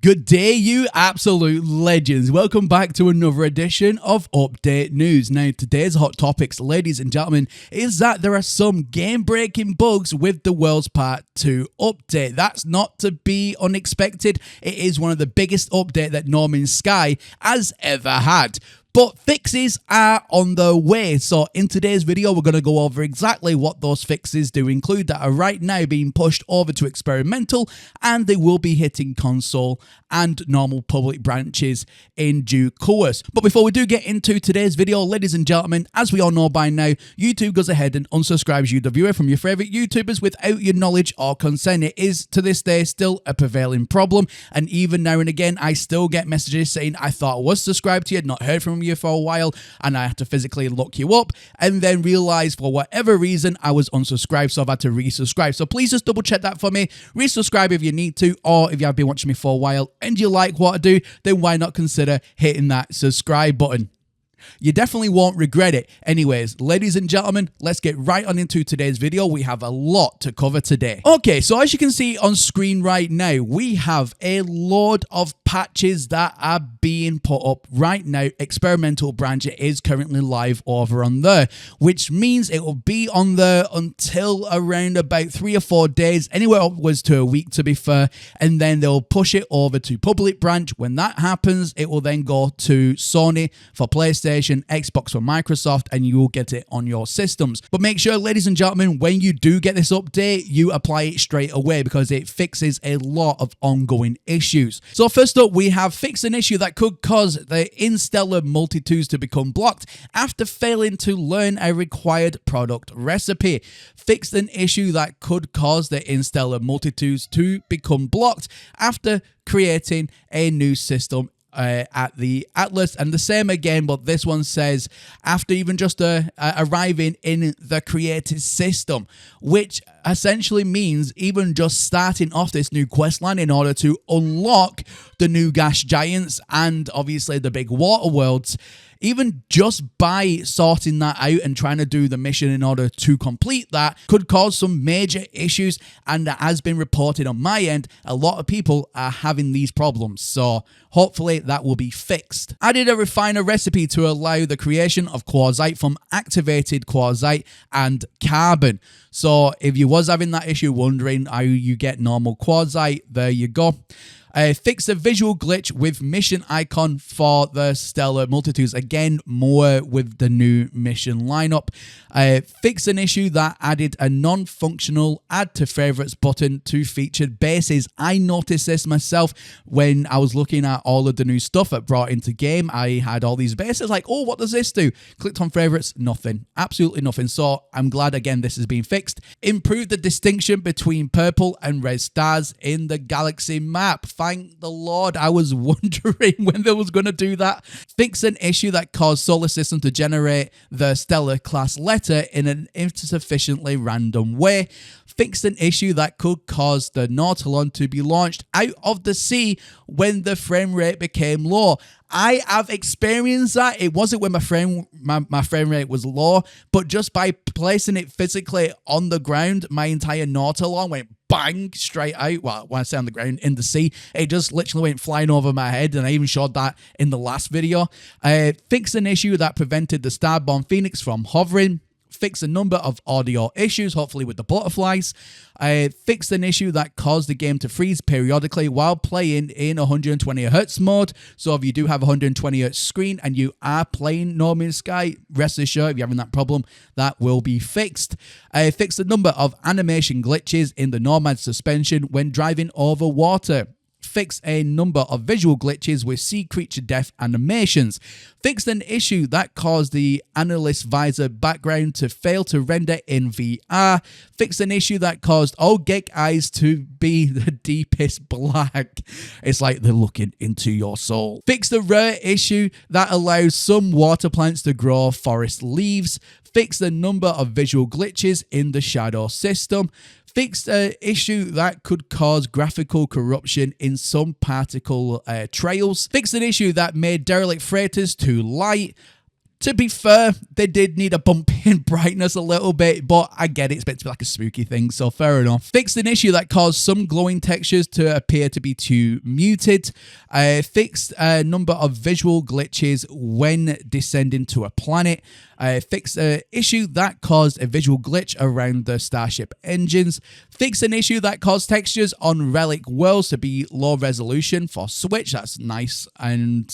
Good day, you absolute legends. Welcome back to another edition of Update News. Now, today's hot topics, ladies and gentlemen, is that there are some game-breaking bugs with the World's Part 2 update. That's not to be unexpected. It is one of the biggest updates that No Man's Sky has ever had. But fixes are on the way. So in today's video, we're going to go over exactly what those fixes do include that are right now being pushed over to experimental, and they will be hitting console and normal public branches in due course. But before we do get into today's video, ladies and gentlemen, as we all know by now, YouTube goes ahead and unsubscribes you, the viewer, from your favorite YouTubers without your knowledge or consent. It is, to this day, still a prevailing problem. And even now and again, I still get messages saying I thought I was subscribed to you, not heard from you for a while, and I had to physically look you up and then realize for whatever reason I was unsubscribed, so I've had to resubscribe. So please just double check that for me. Resubscribe if you need to, or if you have been watching me for a while and you like what I do, then why not consider hitting that subscribe button? You definitely won't regret it. Anyways, ladies and gentlemen, let's get right on into today's video. We have a lot to cover today. Okay, so as you can see on screen right now, we have a load of patches that are being put up right now. Experimental branch is currently live over on there, which means it will be on there until around about 3 or 4 days, anywhere upwards to a week to be fair, and then they'll push it over to public branch. When that happens, it will then go to Sony for PlayStation, Xbox for Microsoft, and you will get it on your systems. But make sure, ladies and gentlemen, when you do get this update, you apply it straight away because it fixes a lot of ongoing issues. So first up, we have fixed an issue that could cause the Interstellar multitools to become blocked after failing to learn a required product recipe. Fixed an issue that could cause the Interstellar multitools to become blocked after creating a new system at the Atlas, and the same again, but this one says after even just arriving in the created system, which essentially means even just starting off this new quest line in order to unlock the new gas giants and obviously the big water worlds. Even just by sorting that out and trying to do the mission in order to complete that could cause some major issues, and that has been reported on my end. A lot of people are having these problems, so hopefully that will be fixed. Added a refiner recipe to allow the creation of quartzite from activated quartzite and carbon. So if you was having that issue wondering how you get normal quartzite, there you go. Fix a visual glitch with mission icon for the Stellar Multitudes. Again, more with the new mission lineup. Fix an issue that added a non-functional add to favorites button to featured bases. I noticed this myself when I was looking at all of the new stuff that brought into game. I had all these bases like, oh, what does this do? Clicked on favorites, nothing. Absolutely nothing. So I'm glad, again, this has been fixed. Improve the distinction between purple and red stars in the galaxy map. Thank the Lord, I was wondering when they was going to do that. Fix an issue that caused Solar System to generate the Stellar class letter in an insufficiently random way. Fixed an issue that could cause the Nautilon to be launched out of the sea when the frame rate became low. I have experienced that. It wasn't when my frame rate was low, but just by placing it physically on the ground, my entire Nautilon went bang straight out. Well, when I say on the ground, in the sea, it just literally went flying over my head, and I even showed that in the last video. Fixed an issue that prevented the Starborn Phoenix from hovering. Fix a number of audio issues, hopefully with the butterflies. Fixed an issue that caused the game to freeze periodically while playing in 120Hz mode. So if you do have a 120Hz screen and you are playing No Man's Sky, rest assured, if you're having that problem, that will be fixed. Fixed a number of animation glitches in the Nomad suspension when driving over water. Fixed a number of visual glitches with sea creature death animations. Fixed an issue that caused the analyst visor background to fail to render in VR. Fixed an issue that caused all geek eyes to be the deepest black. It's like they're looking into your soul. Fixed a rare issue that allows some water plants to grow forest leaves. Fixed a number of visual glitches in the shadow system. Fixed an issue that could cause graphical corruption in some particle trails. Fixed an issue that made derelict freighters too light. To be fair, they did need a bump in brightness a little bit, but I get it. It's meant to be like a spooky thing, so fair enough. Fixed an issue that caused some glowing textures to appear to be too muted. Fixed a number of visual glitches when descending to a planet. Fixed an issue that caused a visual glitch around the Starship engines. Fixed an issue that caused textures on Relic worlds to be low resolution for Switch. That's nice. And,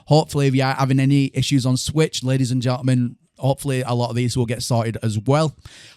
hopefully if you're having any issues on Switch, ladies and gentlemen, hopefully a lot of these will get sorted as well.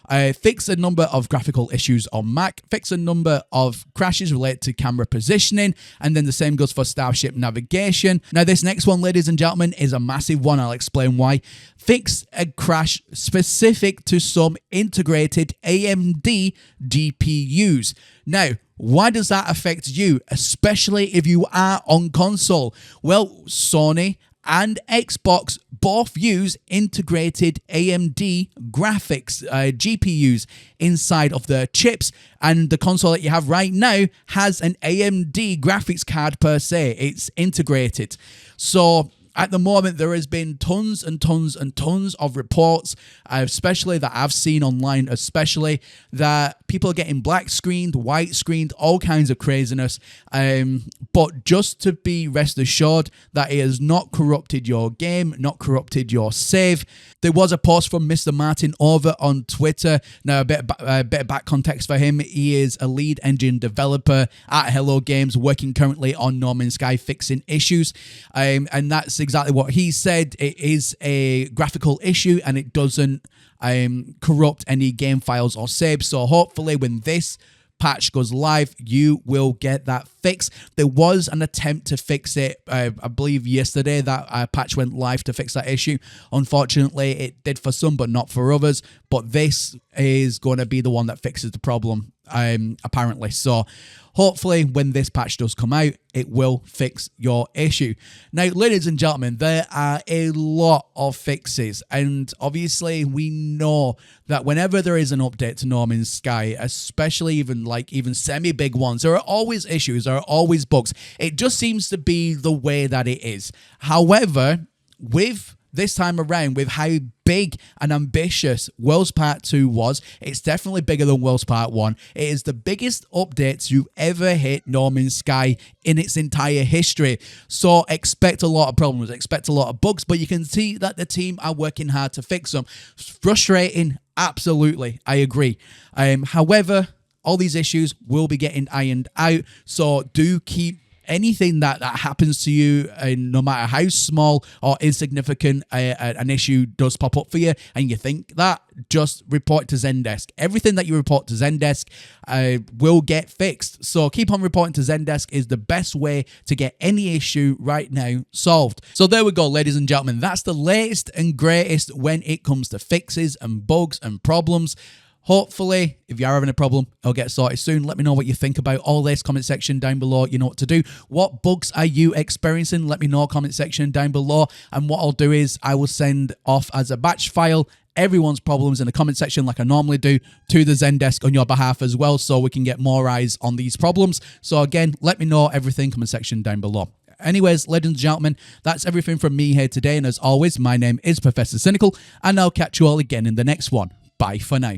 Fix a number of graphical issues on Mac. Fix a number of crashes related to camera positioning. And then the same goes for Starship navigation. Now this next one, ladies and gentlemen, is a massive one. I'll explain why. Fix a crash specific to some integrated AMD GPUs. Now, why does that affect you, especially if you are on console? Well, Sony and Xbox both use integrated AMD graphics GPUs inside of their chips, and the console that you have right now has an AMD graphics card per se. It's integrated. So at the moment, there has been tons and tons and tons of reports, especially that I've seen online, especially that people are getting black screened, white screened, all kinds of craziness. But just to be rest assured that it has not corrupted your game, not corrupted your save. There was a post from Mr. Martin over on Twitter. Now, a bit of back context for him. He is a lead engine developer at Hello Games, working currently on No Man's Sky, fixing issues. And that's exactly what he said. It is a graphical issue and it doesn't corrupt any game files or saves. So hopefully when this patch goes live, you will get that fix. There was an attempt to fix it, I believe yesterday, that patch went live to fix that issue. Unfortunately, it did for some, but not for others. But this is going to be the one that fixes the problem, apparently. So hopefully when this patch does come out, it will fix your issue. Now, ladies and gentlemen, there are a lot of fixes, and obviously we know that whenever there is an update to No Man's Sky, especially even semi-big ones, there are always issues, there are always bugs. It just seems to be the way that it is. However, with this time around, with how big and ambitious Worlds Part 2 was, it's definitely bigger than Worlds Part 1. It is the biggest update to ever hit No Man's Sky in its entire history. So expect a lot of problems, expect a lot of bugs, but you can see that the team are working hard to fix them. Frustrating, absolutely, I agree. However, all these issues will be getting ironed out, so do keep anything that happens to you, no matter how small or insignificant an issue does pop up for you, and you think that, just report to Zendesk. Everything that you report to Zendesk will get fixed. So keep on reporting to Zendesk is the best way to get any issue right now solved. So there we go, ladies and gentlemen. That's the latest and greatest when it comes to fixes and bugs and problems. Hopefully, if you are having a problem, it'll get sorted soon. Let me know what you think about all this. Comment section down below. You know what to do. What bugs are you experiencing? Let me know. Comment section down below. And what I'll do is I will send off as a batch file everyone's problems in the comment section like I normally do to the Zendesk on your behalf as well, so we can get more eyes on these problems. So again, let me know everything. Comment section down below. Anyways, ladies and gentlemen, that's everything from me here today. And as always, my name is Professor Cynical, and I'll catch you all again in the next one. Bye for now.